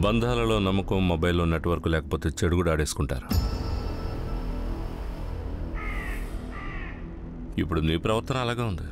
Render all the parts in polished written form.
బంధాలలో నమ్మకం, మొబైల్లో నెట్వర్క్ లేకపోతే చెడు కూడా ఆడేసుకుంటారు. ఇప్పుడు నీ ప్రవర్తన అలాగా ఉంది.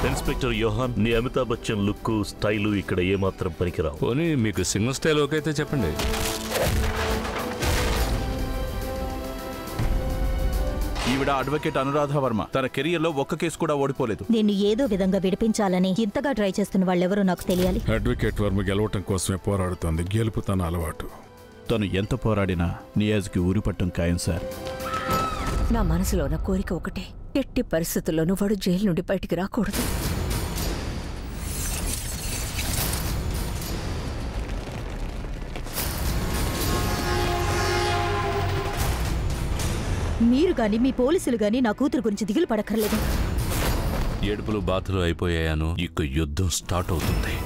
ఇన్స్పెక్టర్ యోహాన్, నీ అమితాబ్ బచ్చన్ లుక్, స్టైలు ఇక్కడ ఏమాత్రం పనికిరావు. పోనీ మీకు సింగిల్ స్టైల్ ఓకే అయితే చెప్పండి. ఈవిడ అడ్వకేట్ అనురాధ వర్మ. తన కెరియర్లో ఒక్క కేసు కూడా ఓడిపోలేదు. నిన్ను ఏదో విధంగా విడిపించాలని ఇంతగా ట్రై చేస్తున్న వాళ్ళెవరో నాకు తెలియాలి. అడ్వకేట్ వర్మ గెలవటం కోసమే పోరాడుతోంది. గెలుపు తన అలవాటు. తను ఎంత పోరాడినా నియాజ్కి ఊరిపట్టం ఖాయం సార్. నా మనసులో ఉన్న కోరిక ఒకటే, ఎట్టి పరిస్థితుల్లోనూ వాడు జైలు నుండి బయటికి రాకూడదు. మీరు గాని మీ పోలీసులు గాని నా కూతురు గురించి దిగులు పడక్కర్లేదు. ఏడుపులు బాతులు అయిపోయాను. ఇక యుద్ధం స్టార్ట్ అవుతుంది.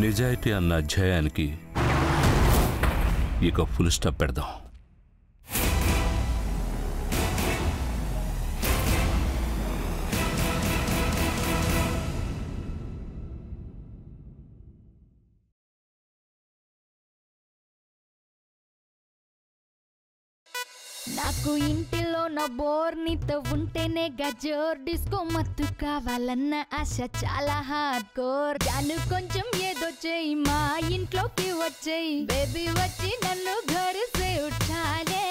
నిజాయితీ అన్న అధ్యాయానికి ఇక ఫుల్ స్టాప్ పెడదాం. నాకు ఇంటిలో నా బోర్ నీతో ఉంటేనే గజోర్, డిస్కో మత్తు కావాలన్న ఆశ చాలా హార్డ్ కోర్. జాను కొంచెం ఏదో చెయ్యి, మా ఇంట్లోకి వచ్చేయి బేబీ, వచ్చి నన్ను ఘర్ సే ఉఠాలే.